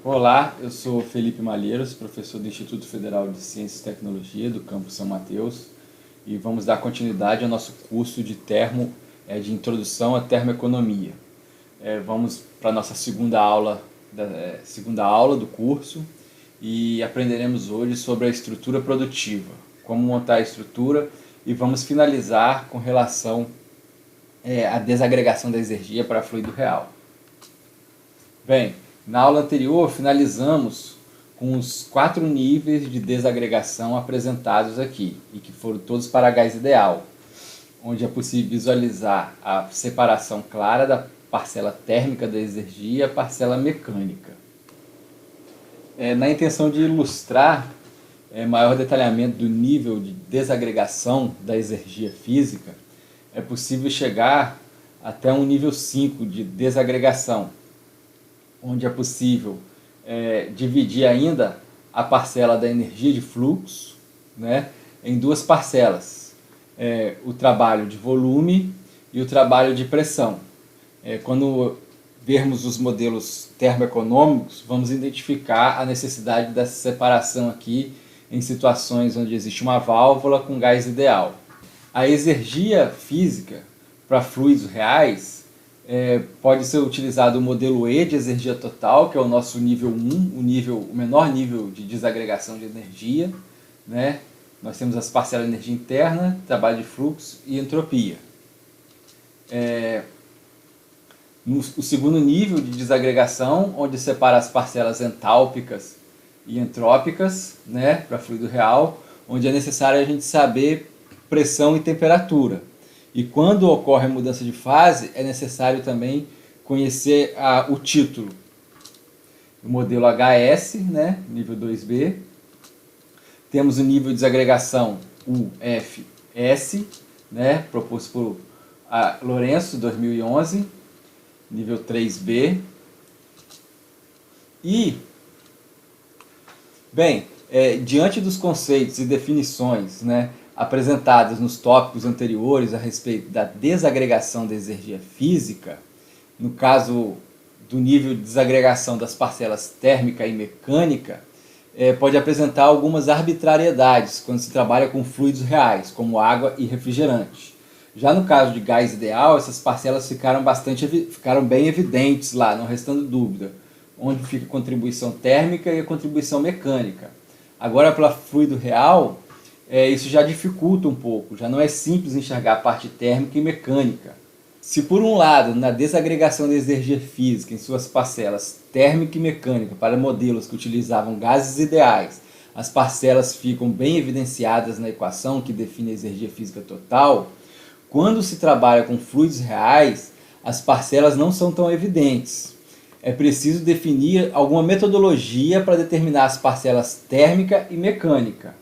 Olá, eu sou Felipe Malheiros, professor do Instituto Federal de Ciências e Tecnologia do campus São Mateus, e vamos dar continuidade ao nosso curso de Introdução à Termoeconomia. Vamos para a nossa segunda aula do curso e aprenderemos hoje sobre a estrutura produtiva, como montar a estrutura, e vamos finalizar com relação à desagregação da energia para fluido real. Bem, na aula anterior finalizamos com os 4 níveis de desagregação apresentados aqui, e que foram todos para gás ideal, onde é possível visualizar a separação clara da parcela térmica da energia e a parcela mecânica. Na intenção de ilustrar maior detalhamento do nível de desagregação da energia física, é possível chegar até um nível 5 de desagregação, onde é possível dividir ainda a parcela da energia de fluxo, né, em duas parcelas, o trabalho de volume e o trabalho de pressão. Quando vermos os modelos termoeconômicos, vamos identificar a necessidade dessa separação aqui em situações onde existe uma válvula com gás ideal. A energia física para fluidos reais pode ser utilizado o modelo E de energia total, que é o nosso nível 1, o menor nível de desagregação de energia, né? Nós temos as parcelas de energia interna, trabalho de fluxo e entropia. O segundo nível de desagregação, onde separa as parcelas entálpicas e entrópicas, né, para fluido real, onde é necessário a gente saber pressão e temperatura. E quando ocorre a mudança de fase, é necessário também conhecer o título. O modelo HS, né, nível 2B. Temos o nível de desagregação UFS, né, proposto por Lourenço, 2011, nível 3B. E, bem, diante dos conceitos e definições, né, apresentadas nos tópicos anteriores a respeito da desagregação da energia física, no caso do nível de desagregação das parcelas térmica e mecânica, pode apresentar algumas arbitrariedades quando se trabalha com fluidos reais, como água e refrigerante. Já no caso de gás ideal, essas parcelas ficaram bem evidentes lá, não restando dúvida, onde fica a contribuição térmica e a contribuição mecânica. Agora, para fluido real, isso já dificulta um pouco, já não é simples enxergar a parte térmica e mecânica. Se por um lado, na desagregação da energia física em suas parcelas térmica e mecânica para modelos que utilizavam gases ideais, as parcelas ficam bem evidenciadas na equação que define a energia física total, quando se trabalha com fluidos reais, as parcelas não são tão evidentes. É preciso definir alguma metodologia para determinar as parcelas térmica e mecânica.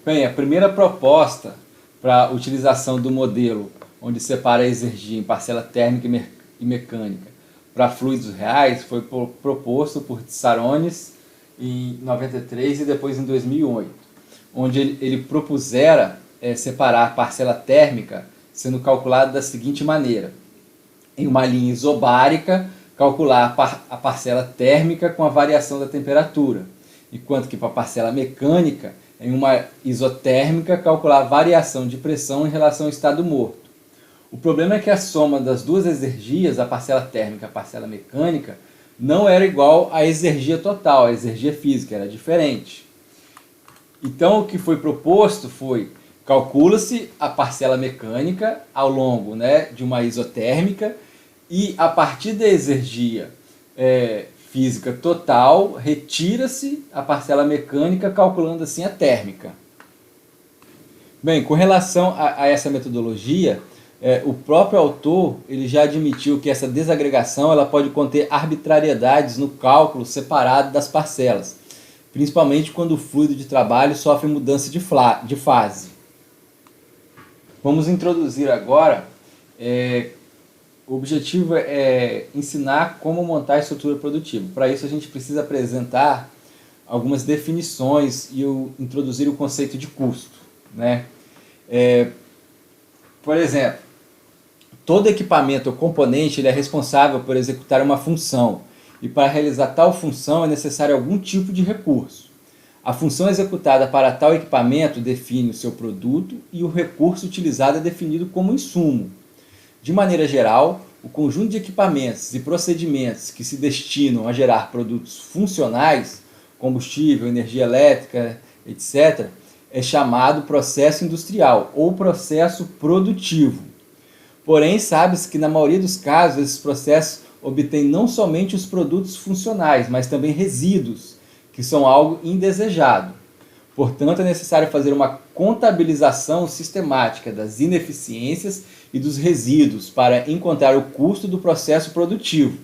Bem, a primeira proposta para a utilização do modelo onde separa a energia em parcela térmica e mecânica para fluidos reais foi proposto por Tissarones em 93 e depois em 2008, onde ele propusera separar a parcela térmica sendo calculada da seguinte maneira: em uma linha isobárica, calcular a parcela térmica com a variação da temperatura, enquanto que para a parcela mecânica, em uma isotérmica, calcular a variação de pressão em relação ao estado morto. O problema é que a soma das duas energias, a parcela térmica e a parcela mecânica, não era igual à energia total, a energia física, era diferente. Então o que foi proposto foi: calcula-se a parcela mecânica ao longo, né, de uma isotérmica, e a partir da energia física total, retira-se a parcela mecânica, calculando assim a térmica. Bem, com relação a essa metodologia, o próprio autor ele já admitiu que essa desagregação ela pode conter arbitrariedades no cálculo separado das parcelas, principalmente quando o fluido de trabalho sofre mudança de fase. Vamos introduzir agora. O objetivo é ensinar como montar a estrutura produtiva. Para isso a gente precisa apresentar algumas definições e introduzir o conceito de custo, né? Por exemplo, todo equipamento ou componente ele é responsável por executar uma função. e para realizar tal função é necessário algum tipo de recurso. A função executada para tal equipamento define o seu produto e o recurso utilizado é definido como insumo. De maneira geral, o conjunto de equipamentos e procedimentos que se destinam a gerar produtos funcionais, combustível, energia elétrica, etc., é chamado processo industrial ou processo produtivo. Porém, sabe-se que na maioria dos casos esses processos obtêm não somente os produtos funcionais, mas também resíduos, que são algo indesejado. Portanto, é necessário fazer uma contabilização sistemática das ineficiências e dos resíduos para encontrar o custo do processo produtivo.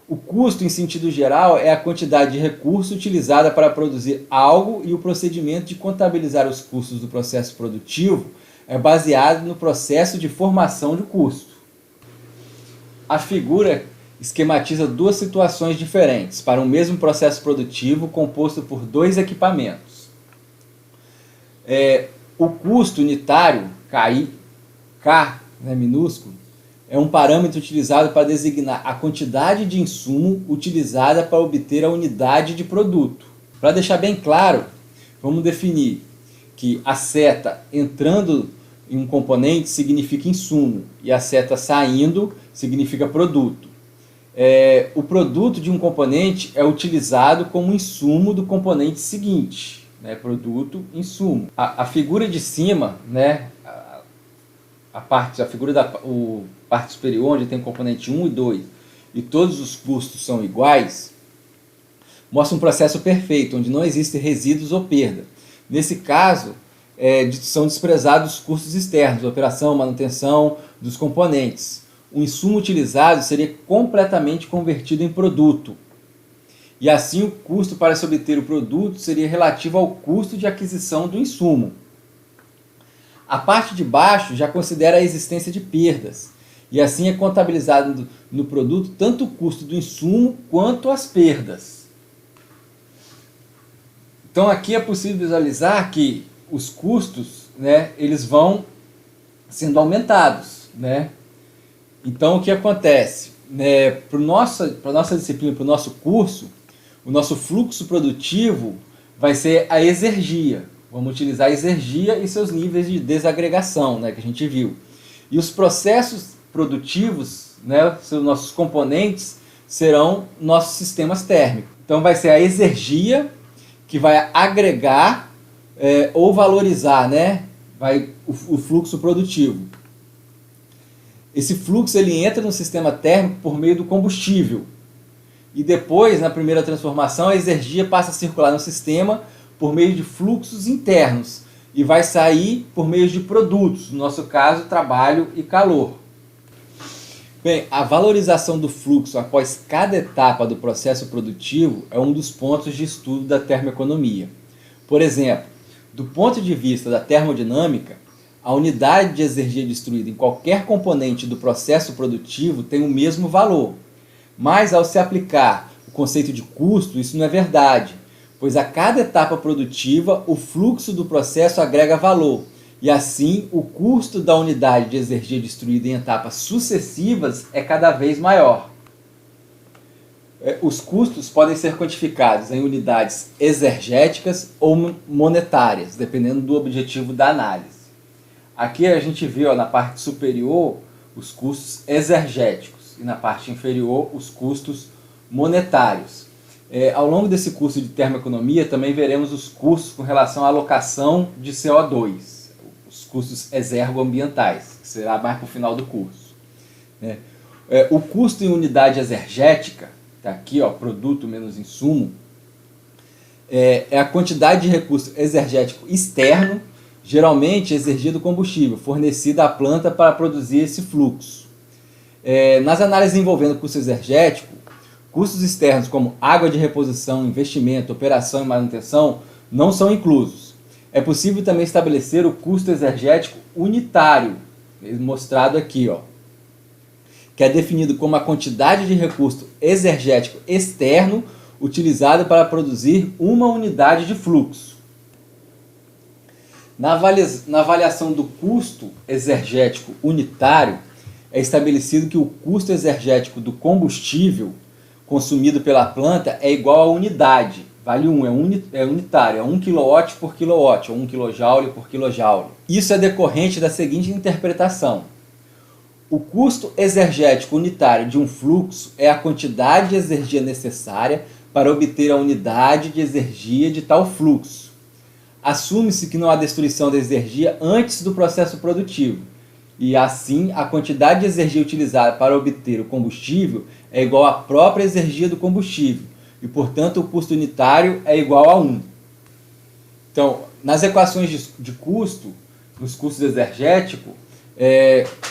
O custo, em sentido geral, é a quantidade de recurso utilizada para produzir algo e o procedimento de contabilizar os custos do processo produtivo é baseado no processo de formação de custo. A figura esquematiza duas situações diferentes para um mesmo processo produtivo composto por dois equipamentos. O custo unitário, K, minúsculo, é um parâmetro utilizado para designar a quantidade de insumo utilizada para obter a unidade de produto. Para deixar bem claro, vamos definir que a seta entrando em um componente significa insumo e a seta saindo significa produto. O produto de um componente é utilizado como insumo do componente seguinte. Produto, insumo. A figura de cima, a parte superior, onde tem componente 1 e 2, e todos os custos são iguais, mostra um processo perfeito, onde não existe resíduos ou perda. Nesse caso, são desprezados os custos externos, operação, manutenção dos componentes. O insumo utilizado seria completamente convertido em produto. E assim o custo para se obter o produto seria relativo ao custo de aquisição do insumo. A parte de baixo já considera a existência de perdas, e assim é contabilizado no produto tanto o custo do insumo quanto as perdas. Então aqui é possível visualizar que os custos, eles vão sendo aumentados. Então o que acontece? Para a nossa disciplina, para o nosso curso, o nosso fluxo produtivo vai ser a exergia. Vamos utilizar a exergia e seus níveis de desagregação, que a gente viu. E os processos produtivos, os nossos componentes, serão nossos sistemas térmicos. Então vai ser a exergia que vai agregar ou valorizar o fluxo produtivo. Esse fluxo ele entra no sistema térmico por meio do combustível. E depois, na primeira transformação, a exergia passa a circular no sistema por meio de fluxos internos e vai sair por meio de produtos, no nosso caso, trabalho e calor. Bem, a valorização do fluxo após cada etapa do processo produtivo é um dos pontos de estudo da termoeconomia. Por exemplo, do ponto de vista da termodinâmica, a unidade de exergia destruída em qualquer componente do processo produtivo tem o mesmo valor. Mas ao se aplicar o conceito de custo, isso não é verdade, pois a cada etapa produtiva o fluxo do processo agrega valor, e assim o custo da unidade de exergia destruída em etapas sucessivas é cada vez maior. Os custos podem ser quantificados em unidades exergéticas ou monetárias, dependendo do objetivo da análise. Aqui a gente vê na parte superior os custos exergéticos e na parte inferior os custos monetários. Ao longo desse curso de termoeconomia também veremos os custos com relação à alocação de CO2, os custos exergoambientais, que será mais para o final do curso. O custo em unidade exergética, está aqui, produto menos insumo, é a quantidade de recurso exergético externo, geralmente exergia do combustível, fornecida à planta para produzir esse fluxo. Nas análises envolvendo custo exergético, custos externos como água de reposição, investimento, operação e manutenção não são inclusos. É possível também estabelecer o custo exergético unitário, mostrado aqui, que é definido como a quantidade de recurso exergético externo utilizado para produzir uma unidade de fluxo. Na avaliação do custo exergético unitário, é estabelecido que o custo exergético do combustível consumido pela planta é igual a unidade. Vale 1, é unitário, é 1 kW por kW, ou 1 kJ por kJ. Isso é decorrente da seguinte interpretação. O custo exergético unitário de um fluxo é a quantidade de energia necessária para obter a unidade de energia de tal fluxo. Assume-se que não há destruição de energia antes do processo produtivo, e assim a quantidade de energia utilizada para obter o combustível é igual à própria energia do combustível, e portanto o custo unitário é igual a 1. Então, nas equações de custo, nos custos energéticos,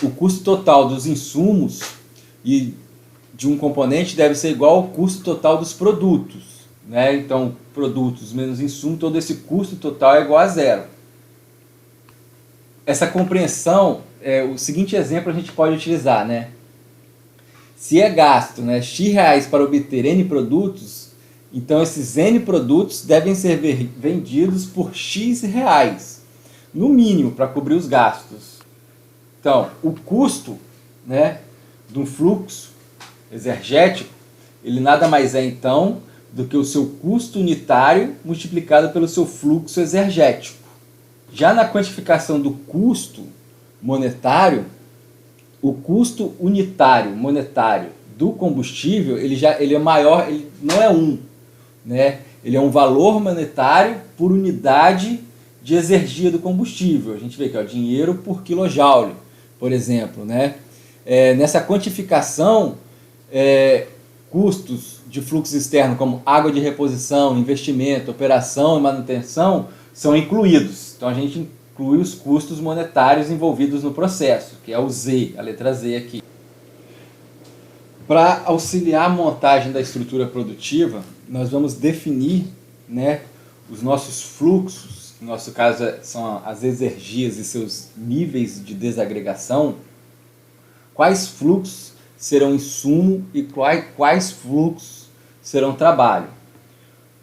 o custo total dos insumos e de um componente deve ser igual ao custo total dos produtos, né? Então, produtos menos insumo, todo esse custo total é igual a zero. Essa compreensão, o seguinte exemplo a gente pode utilizar, né? Se é gasto, né, X reais para obter N produtos, então esses N produtos devem ser vendidos por X reais, no mínimo, para cobrir os gastos. Então, o custo, né, de um fluxo exergético, ele nada mais é então do que o seu custo unitário multiplicado pelo seu fluxo exergético. Já na quantificação do custo monetário, o custo unitário monetário do combustível, ele é maior, ele não é 1, né? Ele é um valor monetário por unidade de energia do combustível. A gente vê aqui, ó, dinheiro por quilojoule, por exemplo, né? Nessa quantificação, custos de fluxo externo como água de reposição, investimento, operação e manutenção são incluídos. Então a gente inclui os custos monetários envolvidos no processo, que é o Z, a letra Z aqui. Para auxiliar a montagem da estrutura produtiva, nós vamos definir, né, os nossos fluxos, no nosso caso são as exergias e seus níveis de desagregação, quais fluxos serão insumo e quais fluxos serão trabalho.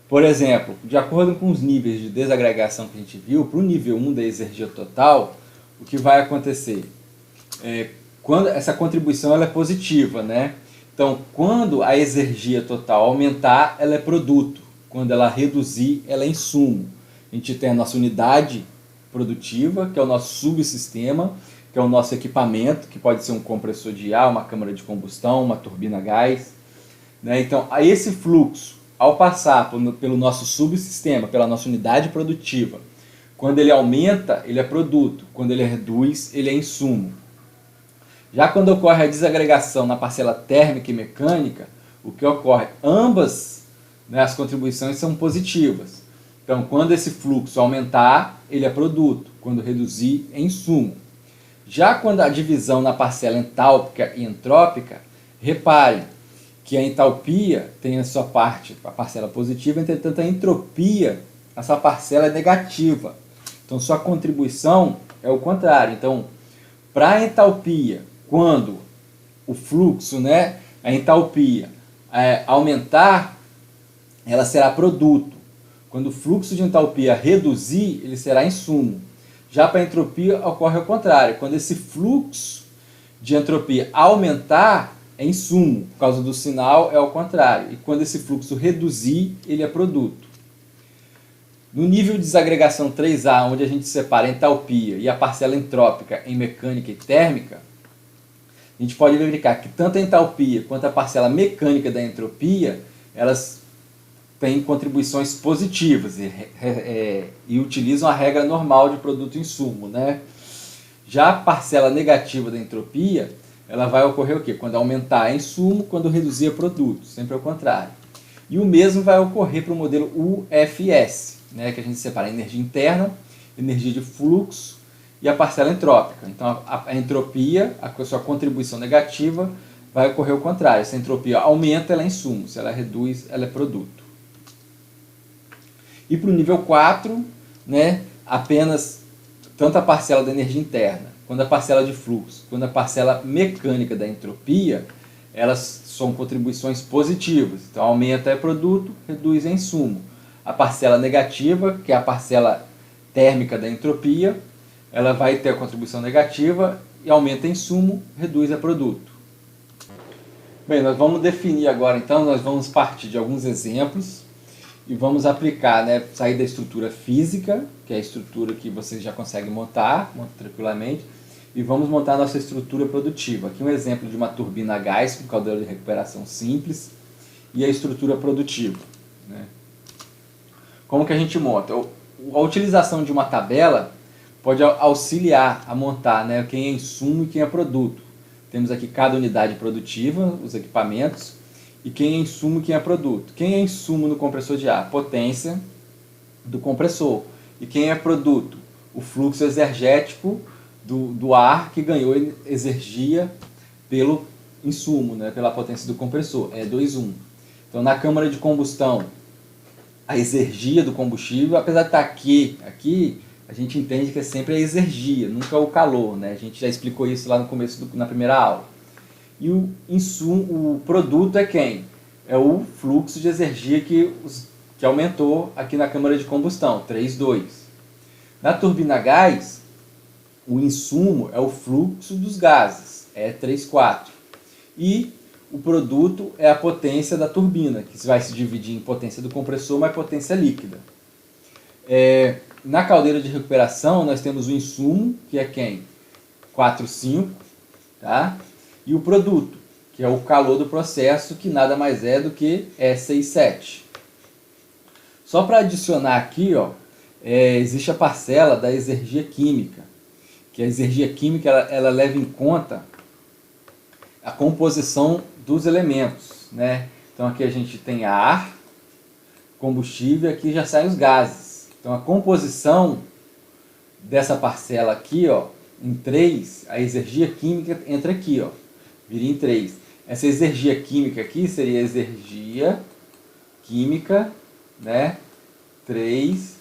Por exemplo, de acordo com os níveis de desagregação que a gente viu, para o nível 1 da energia total, o que vai acontecer? Quando essa contribuição ela é positiva, né? Então, quando a energia total aumentar, ela é produto. Quando ela reduzir, ela é insumo. A gente tem a nossa unidade produtiva, que é o nosso subsistema, que é o nosso equipamento, que pode ser um compressor de ar, uma câmara de combustão, uma turbina a gás, né? Então, a esse fluxo, ao passar pelo nosso subsistema, pela nossa unidade produtiva, quando ele aumenta, ele é produto. Quando ele reduz, ele é insumo. Já quando ocorre a desagregação na parcela térmica e mecânica, o que ocorre? Ambas, né, as contribuições são positivas. Então, quando esse fluxo aumentar, ele é produto. Quando reduzir, é insumo. Já quando a divisão na parcela entálpica e entrópica, reparem que a entalpia tem a sua parte, a parcela positiva, entretanto a entropia, essa parcela é negativa. Então sua contribuição é o contrário. Então, para a entalpia, quando o fluxo, né, a entalpia aumentar, ela será produto. Quando o fluxo de entalpia reduzir, ele será insumo. Já para a entropia ocorre ao contrário. Quando esse fluxo de entropia aumentar, é insumo. Por causa do sinal, é ao contrário. E quando esse fluxo reduzir, ele é produto. No nível de desagregação 3A, onde a gente separa a entalpia e a parcela entrópica em mecânica e térmica, a gente pode verificar que tanto a entalpia quanto a parcela mecânica da entropia, elas têm contribuições positivas e utilizam a regra normal de produto-insumo, né? Já a parcela negativa da entropia, ela vai ocorrer o quê? Quando aumentar é insumo, quando reduzir é produto, sempre ao contrário. E o mesmo vai ocorrer para o modelo UFS, né, que a gente separa a energia interna, energia de fluxo e a parcela entrópica. Então a entropia, a sua contribuição negativa, vai ocorrer ao contrário. Se a entropia aumenta, ela é insumo, se ela reduz, ela é produto. E para o nível 4, né, apenas tanto a parcela da energia interna, quanto a parcela de fluxo, quanto a parcela mecânica da entropia, elas são contribuições positivas. Então aumenta é produto, reduz é insumo. A parcela negativa, que é a parcela térmica da entropia, ela vai ter a contribuição negativa e aumenta em insumo, reduz é produto. Bem, nós vamos definir agora, então, nós vamos partir de alguns exemplos e vamos aplicar, né, sair da estrutura física, que é a estrutura que você já consegue montar tranquilamente, e vamos montar a nossa estrutura produtiva. Aqui um exemplo de uma turbina a gás com caldeira de recuperação simples e a estrutura produtiva, né? Como que a gente monta? A utilização de uma tabela pode auxiliar a montar, né, quem é insumo e quem é produto. Temos aqui cada unidade produtiva, os equipamentos, e quem é insumo e quem é produto. Quem é insumo no compressor de ar? Potência do compressor. E quem é produto? O fluxo exergético do ar que ganhou energia pelo insumo, né, pela potência do compressor. É 2:1. Então, na câmara de combustão, a exergia do combustível, apesar de estar aqui a gente entende que é sempre a exergia, nunca o calor, né? A gente já explicou isso lá no começo, na primeira aula. E o insumo, o produto é quem? É o fluxo de energia que aumentou aqui na câmara de combustão, 3,2. Na turbina a gás, o insumo é o fluxo dos gases, é 3,4. E o produto é a potência da turbina, que vai se dividir em potência do compressor mais potência líquida. Na caldeira de recuperação, nós temos o insumo, que é quem? 4,5, tá? E o produto, que é o calor do processo, que nada mais é do que E6,7. Só para adicionar aqui, ó, existe a parcela da exergia química, que a exergia química ela leva em conta a composição dos elementos, né? Então aqui a gente tem ar, combustível, e aqui já saem os gases. Então a composição dessa parcela aqui, ó, em 3, a exergia química entra aqui, ó, vira em 3. Essa exergia química aqui seria a exergia química, né, 3,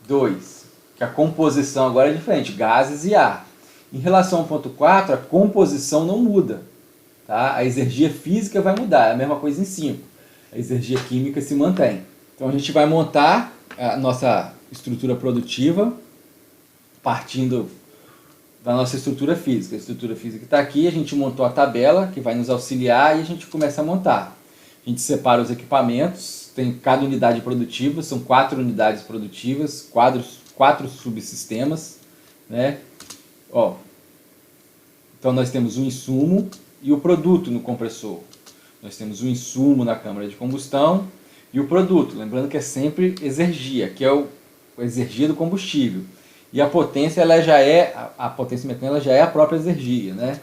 2. Que a composição agora é diferente, gases e ar. Em relação ao ponto 4, a composição não muda, tá? A exergia física vai mudar, é a mesma coisa em 5. A exergia química se mantém. Então a gente vai montar a nossa estrutura produtiva partindo da nossa estrutura física. A estrutura física está aqui, a gente montou a tabela que vai nos auxiliar e a gente começa a montar. A gente separa os equipamentos, tem cada unidade produtiva, são 4 unidades produtivas, 4 subsistemas, né? Ó, então nós temos o insumo e o produto no compressor. Nós temos o insumo na câmara de combustão e o produto, lembrando que é sempre exergia, que é a exergia do combustível. E a potência, ela já é, a potência mecânica ela já é a própria exergia, né?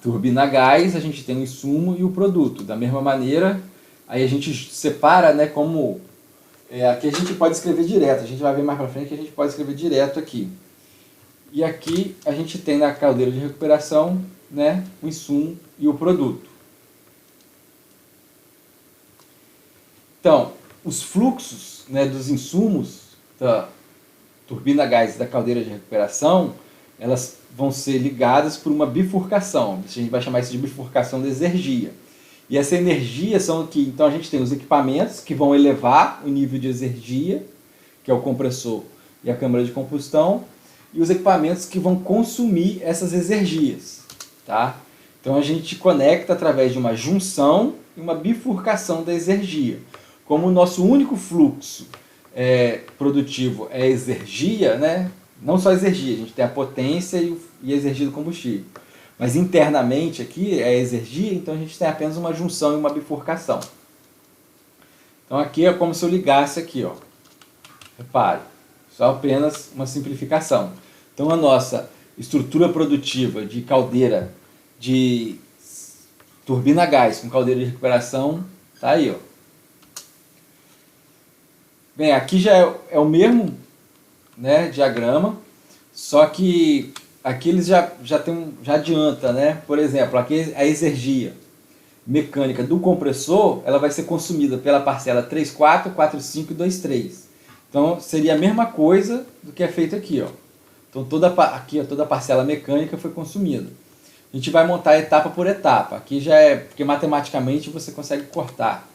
Turbina a gás, a gente tem o insumo e o produto. Da mesma maneira, aí a gente separa, né, como... aqui a gente pode escrever direto, a gente vai ver mais pra frente que a gente pode escrever direto aqui. E aqui a gente tem na caldeira de recuperação, né, o insumo e o produto. Então, os fluxos, né, dos insumos da turbina a gás e da caldeira de recuperação, elas vão ser ligadas por uma bifurcação. A gente vai chamar isso de bifurcação de exergia. E essa energia são que, então a gente tem os equipamentos que vão elevar o nível de exergia, que é o compressor e a câmara de combustão, e os equipamentos que vão consumir essas exergias, tá? Então a gente conecta através de uma junção e uma bifurcação da exergia. Como o nosso único fluxo produtivo é a exergia, né? Não só a exergia, a gente tem a potência e a exergia do combustível. Mas internamente aqui é a exergia, então a gente tem apenas uma junção e uma bifurcação. Então aqui é como se eu ligasse aqui, ó. Repare, só apenas uma simplificação. Então a nossa estrutura produtiva de caldeira de turbina a gás com caldeira de recuperação tá aí, ó. Bem, aqui já é o mesmo, né, diagrama, só que aqui eles já adianta, né? Por exemplo, aqui a exergia mecânica do compressor, ela vai ser consumida pela parcela 3,4, 4,5 e 2,3. Então seria a mesma coisa do que é feito aqui, ó. Então toda a parcela mecânica foi consumida. A gente vai montar etapa por etapa. Aqui já é, porque matematicamente você consegue cortar.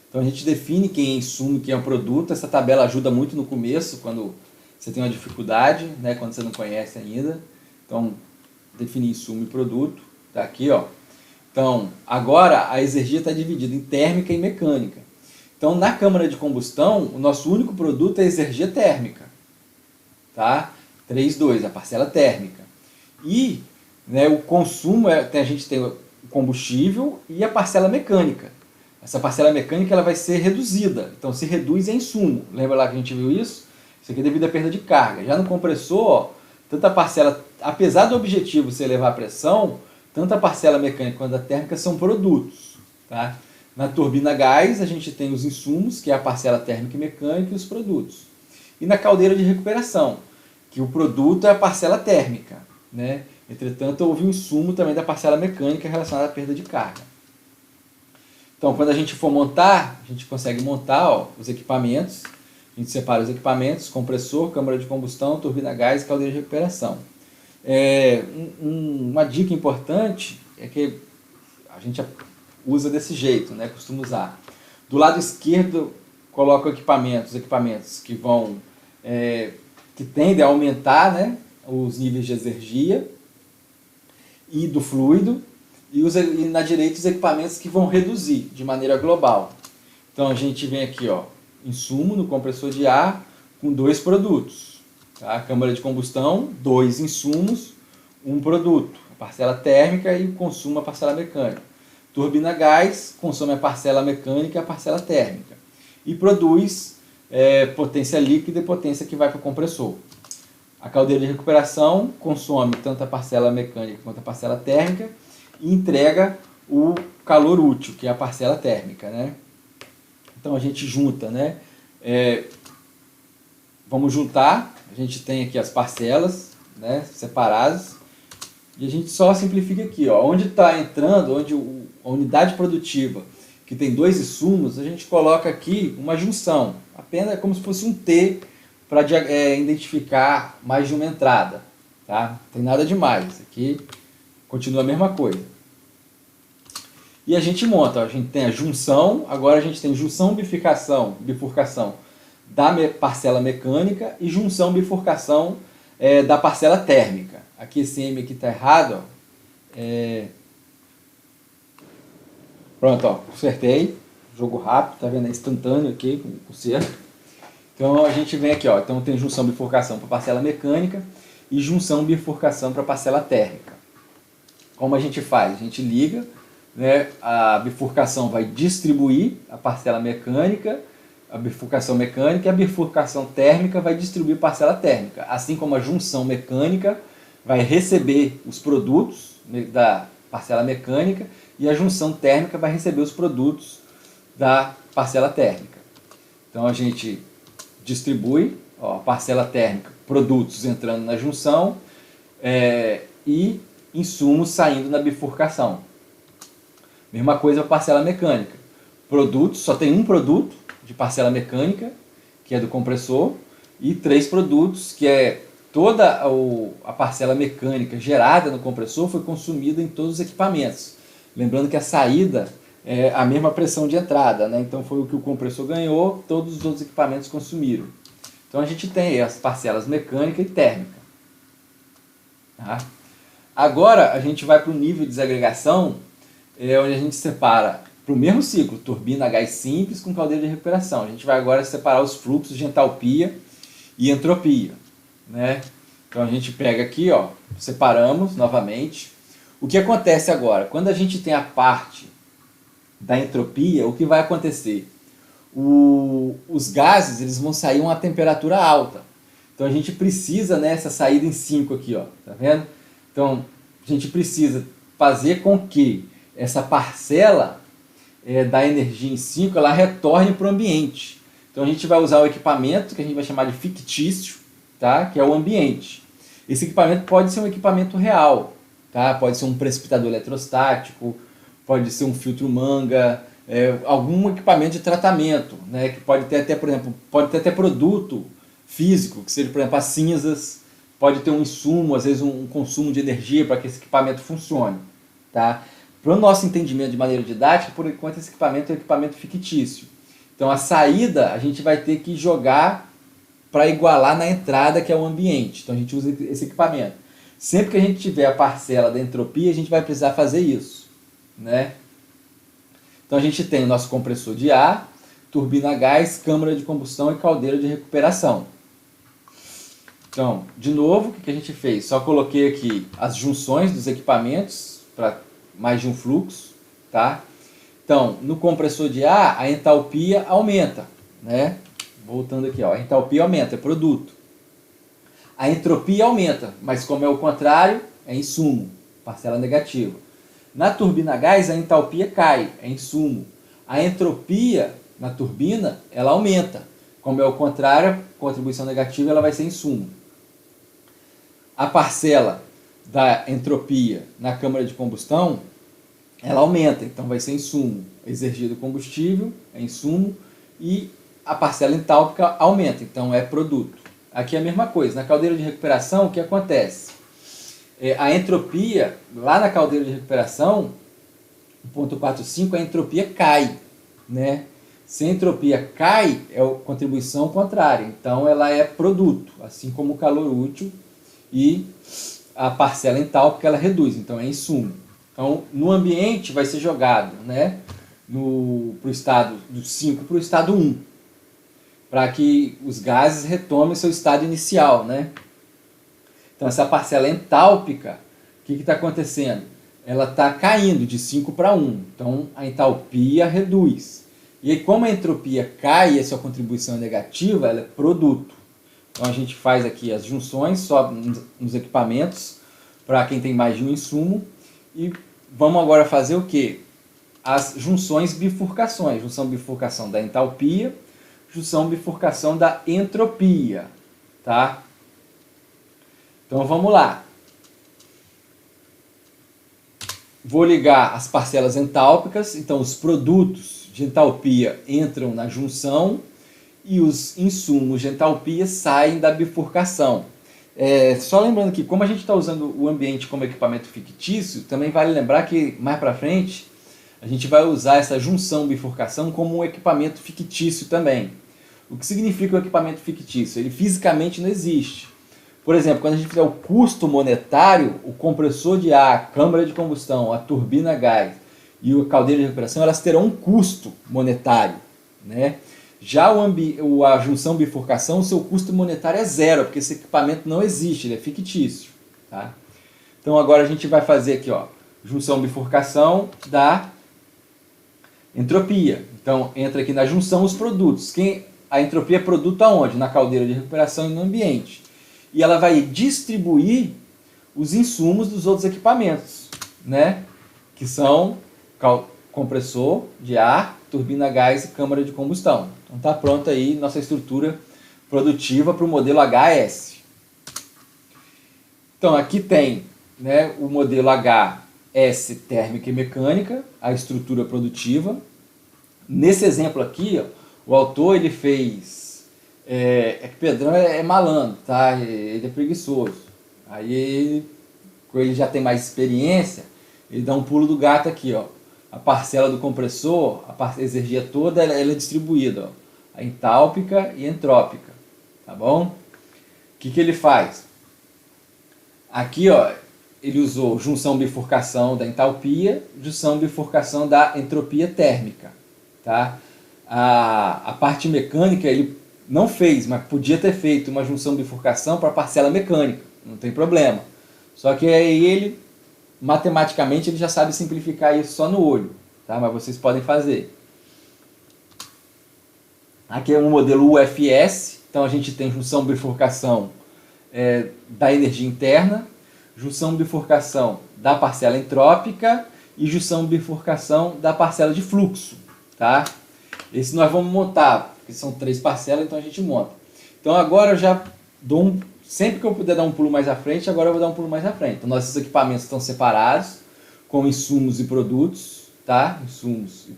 Então a gente define quem é insumo e quem é o produto. Essa tabela ajuda muito no começo, quando você tem uma dificuldade, né, quando você não conhece ainda. Então, definir insumo e produto. Tá aqui, ó. Então, agora a exergia está dividida em térmica e mecânica. Então, na câmara de combustão, o nosso único produto é a exergia térmica. Tá? 3,2, a parcela térmica. E, né, o consumo, a gente tem o combustível e a parcela mecânica. Essa parcela mecânica ela vai ser reduzida. Então, se reduz em insumo. Lembra lá que a gente viu isso? Isso aqui é devido à perda de carga. Já no compressor, ó, tanto a parcela, apesar do objetivo ser elevar a pressão, tanto a parcela mecânica quanto a térmica são produtos. Tá? Na turbina a gás, a gente tem os insumos, que é a parcela térmica e mecânica, e os produtos. E na caldeira de recuperação, que o produto é a parcela térmica. Né? Entretanto, houve um insumo também da parcela mecânica relacionada à perda de carga. Então, quando a gente for montar, a gente consegue montar, ó, os equipamentos. A gente separa os equipamentos: compressor, câmara de combustão, turbina a gás e caldeira de recuperação. Uma dica importante é que a gente usa desse jeito, né? Costuma usar. Do lado esquerdo, coloca os equipamentos que vão, que tendem a aumentar, né, os níveis de exergia e do fluido, e na direita os equipamentos que vão reduzir de maneira global. Então a gente vem aqui, ó, insumo no compressor de ar com 2 produtos. Tá? Câmara de combustão, 2 insumos, 1 produto. A parcela térmica e o consumo a parcela mecânica. Turbina a gás consome a parcela mecânica e a parcela térmica. E produz potência líquida e potência que vai para o compressor. A caldeira de recuperação consome tanto a parcela mecânica quanto a parcela térmica e entrega o calor útil, que é a parcela térmica. Né? Então a gente junta, né? Vamos juntar, a gente tem aqui as parcelas, né, separadas, e a gente só simplifica aqui, ó, onde está entrando, onde a unidade produtiva, que tem 2 insumos, a gente coloca aqui uma junção, apenas como se fosse um T, para identificar mais de uma entrada. Tá? Não tem nada demais, aqui continua a mesma coisa. E a gente monta, a gente tem a junção, agora a gente tem junção, bifurcação da parcela mecânica e junção, bifurcação da parcela térmica. Aqui esse M aqui está errado. Ó. Pronto, ó, consertei. Jogo rápido, tá vendo? É instantâneo aqui com o conserto. Então a gente vem aqui, ó, então tem junção, bifurcação para a parcela mecânica e junção, bifurcação para a parcela térmica. Como a gente faz? A gente liga, né, a bifurcação vai distribuir a parcela mecânica, a bifurcação mecânica, e a bifurcação térmica vai distribuir a parcela térmica. Assim como a junção mecânica vai receber os produtos da parcela mecânica e a junção térmica vai receber os produtos da parcela térmica. Então a gente distribui, ó, a parcela térmica, produtos entrando na junção e insumos saindo na bifurcação. Mesma coisa a parcela mecânica. Produtos, só tem um produto de parcela mecânica, que é do compressor, e 3 produtos, que é toda a parcela mecânica gerada no compressor foi consumida em todos os equipamentos. Lembrando que a saída é a mesma pressão de entrada, né? Então foi o que o compressor ganhou, todos os outros equipamentos consumiram. Então a gente tem as parcelas mecânica e térmica. Tá? Agora a gente vai para o nível de desagregação, onde a gente separa para o mesmo ciclo, turbina a gás simples com caldeira de recuperação. A gente vai agora separar os fluxos de entalpia e entropia. Né? Então a gente pega aqui, ó, separamos novamente. O que acontece agora? Quando a gente tem a parte da entropia, o que vai acontecer? Os gases eles vão sair a uma temperatura alta. Então a gente precisa, né, essa saída em 5 aqui, ó, tá vendo? Então a gente precisa fazer com que essa parcela da energia em 5 ela retorne para o ambiente. Então a gente vai usar o equipamento que a gente vai chamar de fictício, tá? Que é o ambiente. Esse equipamento pode ser um equipamento real, tá? Pode ser um precipitador eletrostático, pode ser um filtro manga, algum equipamento de tratamento, né? Que pode ter até, por exemplo, pode ter até produto físico, que seja, por exemplo, as cinzas, pode ter um insumo, às vezes um consumo de energia para que esse equipamento funcione, tá? Para o nosso entendimento de maneira didática, por enquanto esse equipamento é um equipamento fictício. Então a saída a gente vai ter que jogar para igualar na entrada, que é o ambiente. Então a gente usa esse equipamento. Sempre que a gente tiver a parcela da entropia, a gente vai precisar fazer isso. né? Então a gente tem o nosso compressor de ar, turbina a gás, câmara de combustão e caldeira de recuperação. Então, de novo, o que a gente fez? Só coloquei aqui as junções dos equipamentos para mais de um fluxo, tá? Então, no compressor de ar, a entalpia aumenta, né? Voltando aqui, ó, a entalpia aumenta, é produto. A entropia aumenta, mas como é o contrário, é insumo, parcela negativa. Na turbina a gás, a entalpia cai, é insumo. A entropia na turbina, ela aumenta. Como é o contrário, contribuição negativa, ela vai ser insumo. A parcela da entropia na câmara de combustão, ela aumenta, então vai ser insumo. A exergia do combustível é insumo e a parcela entálpica aumenta, então é produto. Aqui é a mesma coisa. Na caldeira de recuperação, o que acontece? A entropia, lá na caldeira de recuperação, 1.45, a entropia cai, né? Se a entropia cai, é a contribuição contrária. Então, ela é produto, assim como o calor útil e a parcela entálpica, ela reduz. Então, é insumo. Então, no ambiente, vai ser jogado, né? Pro estado do 5 para o estado 1, para que os gases retomem seu estado inicial, né? Então, essa parcela entálpica, o que está acontecendo? Ela está caindo de 5 para 1. Então, a entalpia reduz. E aí, como a entropia cai e a sua contribuição é negativa, ela é produto. Então, a gente faz aqui as junções só nos equipamentos, para quem tem mais de um insumo. E vamos agora fazer o quê? As junções bifurcações. Junção bifurcação da entalpia, junção bifurcação da entropia. Tá? Então, vamos lá. Vou ligar as parcelas entálpicas. Então, os produtos de entalpia entram na junção e os insumos de entalpia saem da bifurcação. Só lembrando que, como a gente está usando o ambiente como equipamento fictício, também vale lembrar que mais para frente a gente vai usar essa junção bifurcação como um equipamento fictício também. O que significa o equipamento fictício? Ele fisicamente não existe. Por exemplo, quando a gente fizer o custo monetário, o compressor de ar, a câmara de combustão, a turbina a gás e a caldeira de recuperação, elas terão um custo monetário, né? Já a junção bifurcação, o seu custo monetário é zero, porque esse equipamento não existe, ele é fictício. Tá? Então agora a gente vai fazer aqui, ó, junção bifurcação da entropia. Então entra aqui na junção os produtos. A entropia é produto aonde? Na caldeira de recuperação e no ambiente. E ela vai distribuir os insumos dos outros equipamentos, né? Que são compressor de ar, turbina a gás e câmara de combustão. Então está pronta aí nossa estrutura produtiva para o modelo HS. Então aqui tem, né, o modelo HS térmica e mecânica, a estrutura produtiva. Nesse exemplo aqui, ó, o autor ele fez... que Pedrão é malandro, tá? Ele é preguiçoso. Aí ele já tem mais experiência, ele dá um pulo do gato aqui, ó. A parcela do compressor, a exergia toda, ela é distribuída, ó. A entálpica e entrópica, tá bom? O que ele faz? Aqui, ó, ele usou junção bifurcação da entalpia, junção bifurcação da entropia térmica, tá? A parte mecânica ele não fez, mas podia ter feito uma junção bifurcação para a parcela mecânica, não tem problema. Só que aí ele, matematicamente, ele já sabe simplificar isso só no olho, tá? Mas vocês podem fazer. Aqui é um modelo UFS, então a gente tem junção bifurcação da energia interna, junção bifurcação da parcela entrópica e junção bifurcação da parcela de fluxo, tá? Esse nós vamos montar, porque são 3 parcelas, então a gente monta. Então agora eu já dou sempre que eu puder dar um pulo mais à frente, agora eu vou dar um pulo mais à frente. Então nossos equipamentos estão separados, com insumos e produtos, tá? Insumos e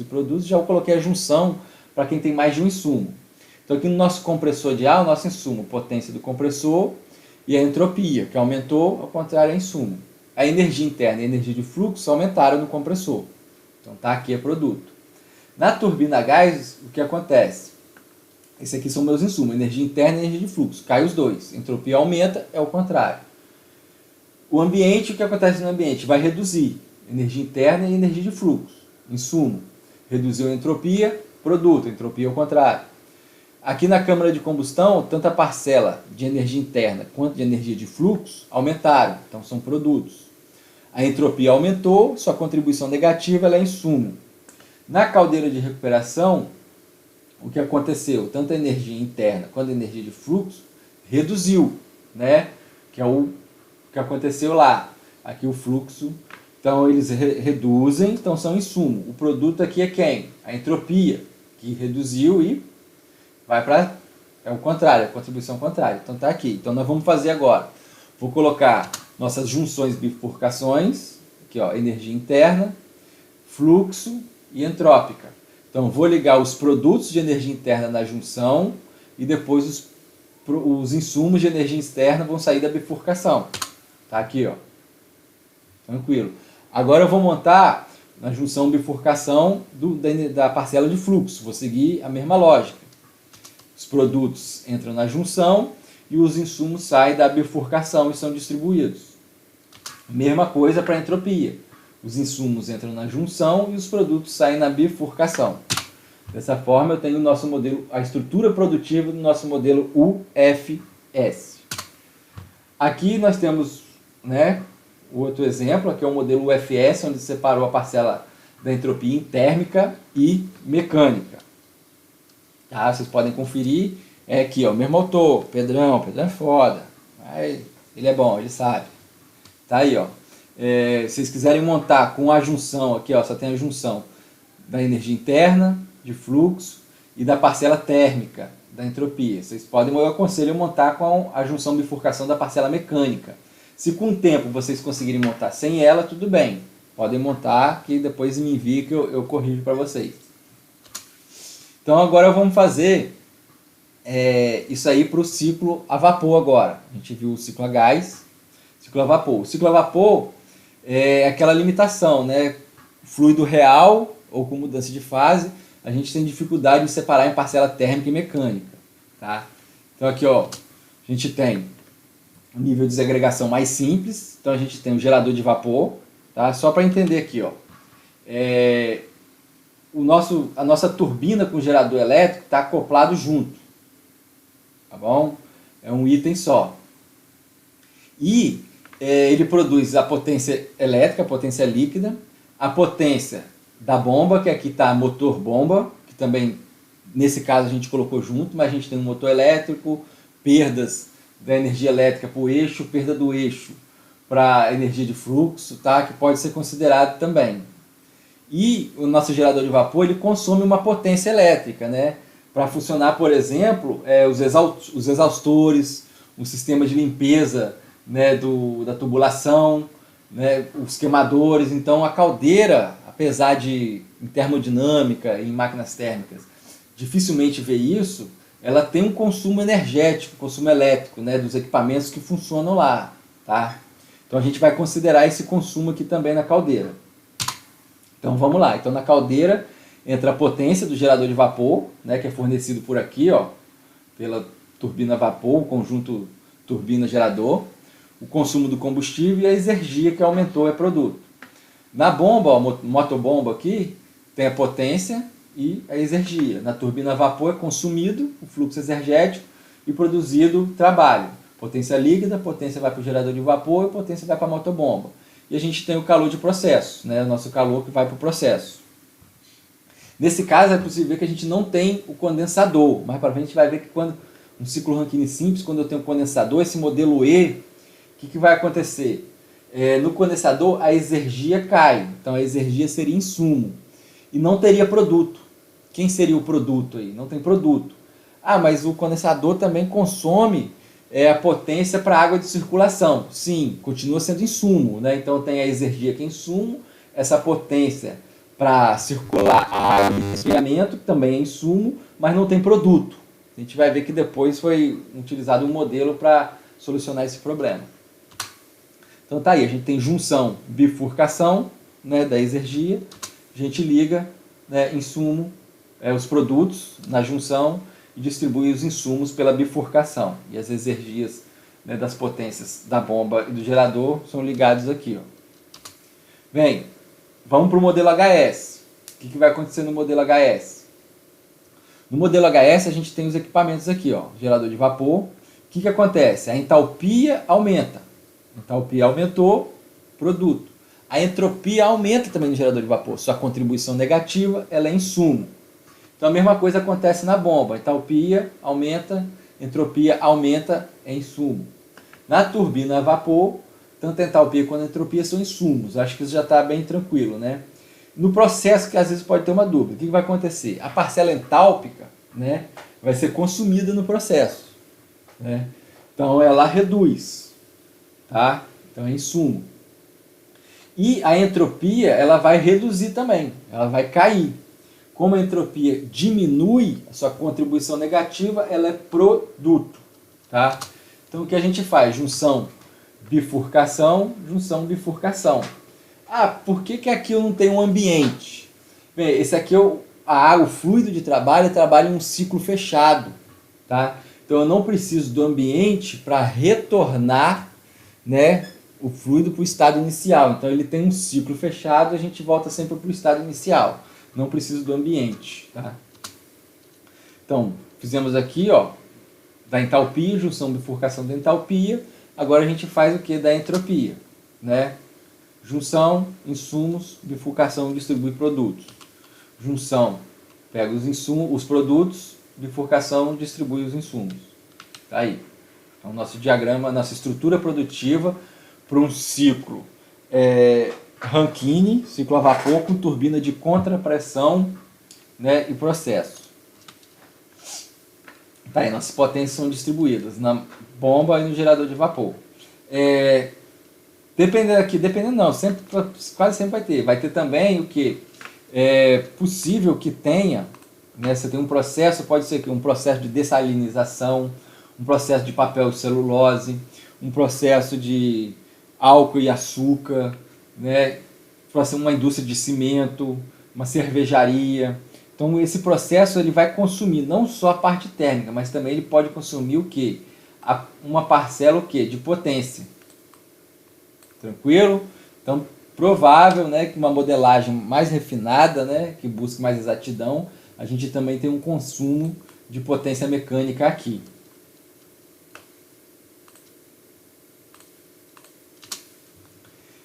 produtos. Já eu coloquei a junção para quem tem mais de um insumo. Então aqui no nosso compressor de ar, o nosso insumo, potência do compressor e a entropia, que aumentou, ao contrário é insumo. A energia interna e a energia de fluxo aumentaram no compressor. Então tá, aqui é produto. Na turbina a gás, o que acontece? Esse aqui são meus insumos, energia interna e energia de fluxo. Cai os dois. Entropia aumenta, é o contrário. O ambiente, o que acontece no ambiente? Vai reduzir. energia interna e energia de fluxo, insumo. Reduziu a entropia, produto, entropia ao contrário. Aqui na câmara de combustão, tanto a parcela de energia interna quanto de energia de fluxo aumentaram, então são produtos. A entropia aumentou, sua contribuição negativa ela é insumo. Na caldeira de recuperação, o que aconteceu? Tanto a energia interna quanto a energia de fluxo reduziu, né? Que é o que aconteceu lá. Aqui o fluxo, então eles reduzem, então são insumo. O produto aqui é quem? A entropia, que reduziu e vai para... é o contrário, a contribuição contrária. Então tá aqui. Então nós vamos fazer agora. Vou colocar nossas junções bifurcações, aqui ó, energia interna, fluxo e entrópica. Então vou ligar os produtos de energia interna na junção e depois os insumos de energia externa vão sair da bifurcação. Tá aqui, ó. Tranquilo. Agora eu vou montar na junção bifurcação da parcela de fluxo. Vou seguir a mesma lógica. Os produtos entram na junção e os insumos saem da bifurcação e são distribuídos. Mesma coisa para a entropia. Os insumos entram na junção e os produtos saem na bifurcação. Dessa forma eu tenho o nosso modelo, a estrutura produtiva do nosso modelo UFS. Aqui nós temos, né, o outro exemplo, aqui é o modelo UFS, onde separou a parcela da entropia em térmica e mecânica. Tá? Vocês podem conferir, é aqui, ó, mesmo autor, Pedrão é foda, ele é bom, ele sabe. Tá aí, ó. Se vocês quiserem montar com a junção, aqui ó, só tem a junção da energia interna, de fluxo e da parcela térmica da entropia. Vocês podem, eu aconselho montar com a junção bifurcação da parcela mecânica. Se com o tempo vocês conseguirem montar sem ela, tudo bem. Podem montar que depois me envie que eu corrijo para vocês. Então agora vamos fazer isso aí para o ciclo a vapor agora. A gente viu o ciclo a gás, ciclo a vapor. O ciclo a vapor é aquela limitação, né? Fluido real ou com mudança de fase, a gente tem dificuldade de separar em parcela térmica e mecânica. Tá? Então aqui ó, a gente tem o nível de desagregação mais simples, então a gente tem o gerador de vapor, tá? Só para entender aqui, ó, a nossa turbina com o gerador elétrico está acoplado junto, tá bom? É um item só. E ele produz a potência elétrica, a potência líquida, a potência da bomba, que aqui está motor bomba, que também nesse caso a gente colocou junto, mas a gente tem um motor elétrico, perdas da energia elétrica para o eixo, perda do eixo para a energia de fluxo, tá? Que pode ser considerado também. E o nosso gerador de vapor ele consome uma potência elétrica, né? Para funcionar, por exemplo, os exaustores, o sistema de limpeza, né, da tubulação, né, os queimadores. Então a caldeira, apesar de em termodinâmica e em máquinas térmicas dificilmente ver isso, ela tem um consumo energético, consumo elétrico, né, dos equipamentos que funcionam lá. Tá? Então a gente vai considerar esse consumo aqui também na caldeira. Então vamos lá, então na caldeira entra a potência do gerador de vapor, né, que é fornecido por aqui, ó, pela turbina vapor, o conjunto turbina-gerador, o consumo do combustível e a exergia que aumentou é produto. Na bomba, ó, motobomba aqui, tem a potência e a exergia. Na turbina a vapor é consumido o fluxo exergético e produzido trabalho. Potência líquida, potência vai para o gerador de vapor e potência vai para a motobomba. E a gente tem o calor de processo, né? O nosso calor que vai para o processo. Nesse caso é possível ver que a gente não tem o condensador. Mais para frente a gente vai ver que quando um ciclo Rankine simples, quando eu tenho um condensador, esse modelo E, o que vai acontecer? No condensador a exergia cai, então a exergia seria insumo e não teria produto. Quem seria o produto aí? Não tem produto. Ah, mas o condensador também consome a potência para água de circulação. Sim, continua sendo insumo, né? Então tem a exergia que é insumo, essa potência para circular a água de resfriamento, que também é insumo, mas não tem produto. A gente vai ver que depois foi utilizado um modelo para solucionar esse problema. Então tá aí, a gente tem junção, bifurcação, né, da exergia, a gente liga, né, insumo, os produtos na junção e distribui os insumos pela bifurcação. E as exergias, né, das potências da bomba e do gerador são ligados aqui. Ó. Bem, vamos para o modelo HS. O que vai acontecer no modelo HS? No modelo HS a gente tem os equipamentos aqui, ó, gerador de vapor. O que acontece? A entalpia aumenta. A entalpia aumentou, produto. A entropia aumenta também no gerador de vapor. Sua contribuição negativa, ela é insumo. Então a mesma coisa acontece na bomba. A entalpia aumenta, entropia aumenta, é insumo. Na turbina a vapor, tanto a entalpia quanto a entropia são insumos. Acho que isso já está bem tranquilo, né? No processo, que às vezes pode ter uma dúvida, o que vai acontecer? A parcela entálpica, né, vai ser consumida no processo, né? Então ela reduz, tá? Então é insumo. E a entropia, ela vai reduzir também, ela vai cair. Como a entropia diminui, a sua contribuição negativa, ela é produto, tá? Então o que a gente faz? Junção, bifurcação, junção, bifurcação. Ah, por que aqui eu não tenho um ambiente? Bem, esse aqui o fluido de trabalho trabalha em um ciclo fechado, tá? Então eu não preciso do ambiente para retornar, né, o fluido para o estado inicial. Então ele tem um ciclo fechado, a gente volta sempre para o estado inicial. Não preciso do ambiente, tá? Então, fizemos aqui, ó, da entalpia, junção, bifurcação da entalpia. Agora a gente faz o que? Da entropia, né? Junção, insumos, bifurcação, distribui produtos. Junção, pega os insumos, os produtos, bifurcação, distribui os insumos. Tá aí. Então, nosso diagrama, nossa estrutura produtiva para um ciclo Rankine, ciclo a vapor com turbina de contrapressão, né, e processo. Tá aí, nossas potências são distribuídas na bomba e no gerador de vapor. Dependendo não, quase sempre vai ter. Vai ter também o que? É possível que tenha, né, você tem um processo, pode ser que um processo de dessalinização, um processo de papel e celulose, um processo de álcool e açúcar, né, uma indústria de cimento, uma cervejaria. Então esse processo ele vai consumir não só a parte térmica, mas também ele pode consumir o quê? Uma parcela o quê? De potência. Tranquilo? Então, provável, né, que uma modelagem mais refinada, né, que busque mais exatidão, a gente também tem um consumo de potência mecânica aqui.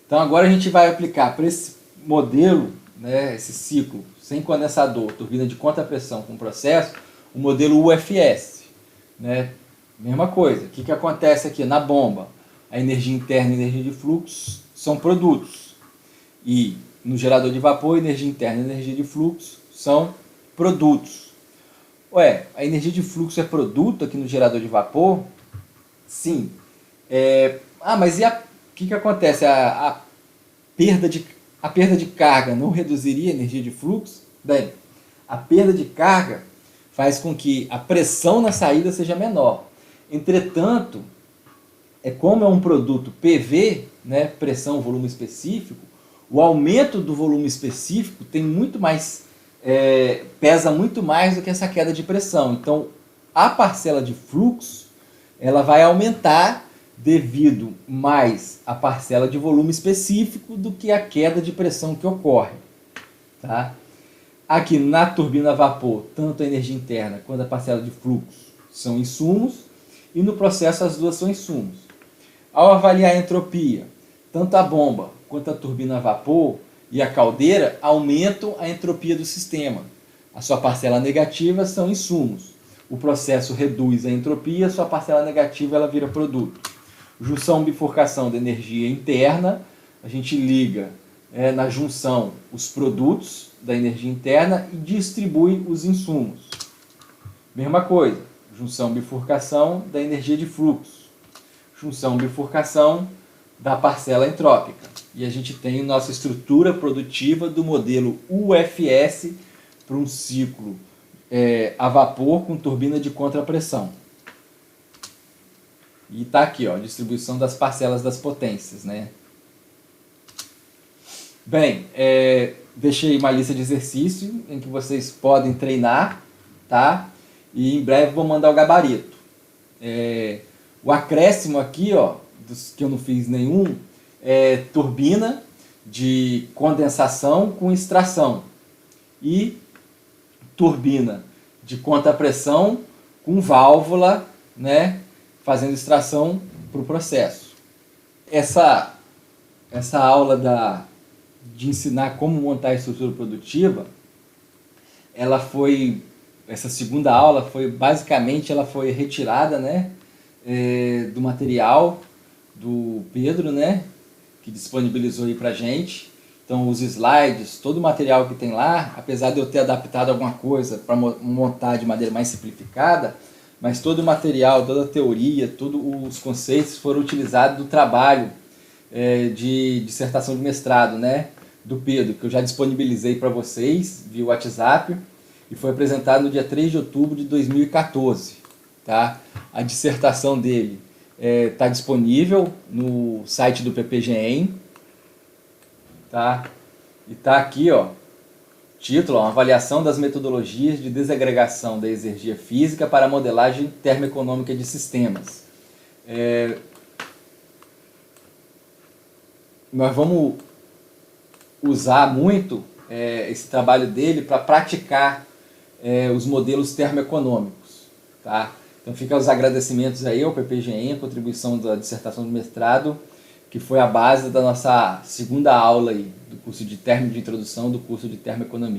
Então agora a gente vai aplicar para esse modelo, né, esse ciclo sem condensador, turbina de contrapressão com processo, o modelo UFS, né? Mesma coisa. O que acontece aqui na bomba? A energia interna e a energia de fluxo são produtos. E no gerador de vapor, energia interna e energia de fluxo são produtos. Ué, a energia de fluxo é produto aqui no gerador de vapor? Sim. Mas e o que acontece? A perda de carga não reduziria a energia de fluxo? Bem, a perda de carga faz com que a pressão na saída seja menor. Entretanto, como é um produto PV, né, pressão, volume específico, o aumento do volume específico tem muito mais, pesa muito mais do que essa queda de pressão. Então, a parcela de fluxo ela vai aumentar devido mais à parcela de volume específico do que a queda de pressão que ocorre. Tá? Aqui na turbina a vapor, tanto a energia interna quanto a parcela de fluxo são insumos, e no processo as duas são insumos. Ao avaliar a entropia, tanto a bomba quanto a turbina a vapor e a caldeira aumentam a entropia do sistema. A sua parcela negativa são insumos. O processo reduz a entropia, a sua parcela negativa ela vira produto. Junção, bifurcação da energia interna, a gente liga na junção os produtos da energia interna e distribui os insumos. Mesma coisa, junção, bifurcação da energia de fluxo. Junção, bifurcação da parcela entrópica. E a gente tem nossa estrutura produtiva do modelo UFS para um ciclo a vapor com turbina de contrapressão. E está aqui, ó, distribuição das parcelas das potências, né? Bem, deixei uma lista de exercícios em que vocês podem treinar, tá? E em breve vou mandar o gabarito. O acréscimo aqui, ó, dos que eu não fiz nenhum, turbina de condensação com extração e turbina de contrapressão com válvula, né, fazendo extração para o processo. Essa aula de ensinar como montar a estrutura produtiva, essa segunda aula foi basicamente, ela foi retirada, né, do material do Pedro, né, que disponibilizou aí pra gente. Então os slides, todo o material que tem lá, apesar de eu ter adaptado alguma coisa para montar de maneira mais simplificada, mas todo o material, toda a teoria, todos os conceitos foram utilizados do trabalho de dissertação de mestrado, né, do Pedro, que eu já disponibilizei para vocês via WhatsApp e foi apresentado no dia 3 de outubro de 2014. Tá? A dissertação dele está disponível no site do PPGEM, tá? E está aqui, ó, título, uma avaliação das metodologias de desagregação da exergia física para a modelagem termoeconômica de sistemas. Nós vamos usar muito esse trabalho dele para praticar os modelos termoeconômicos, tá? Então fica os agradecimentos aí ao PPGEM, a contribuição da dissertação de mestrado, que foi a base da nossa segunda aula aí, do curso de introdução do curso de termoeconomia.